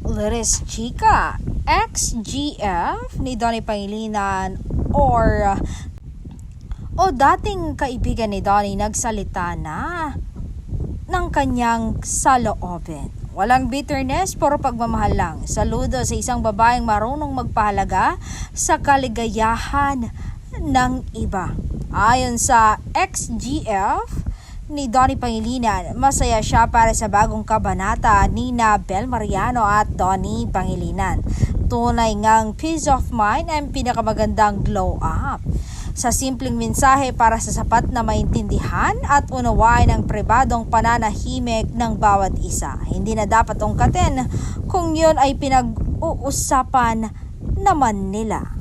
Liris Chica, ex-GF ni Donnie Pangilinan o dating kaibigan ni Donnie nagsalita na ng kanyang saloobin. Walang bitterness, puro pagmamahal lang. Saludo sa isang babaeng marunong magpahalaga sa kaligayahan ng iba. Ayon sa ex-GF ni Donnie Pangilinan, masaya siya para sa bagong kabanata ni Bel Mariano at Donnie Pangilinan. Tunay ngang peace of mind ang pinakamagandang glow up. Sa simpleng mensahe para sa sapat na maintindihan at unawain ang pribadong pananahimik ng bawat isa. Hindi na dapat ungkatin kung yun ay pinag-uusapan naman nila.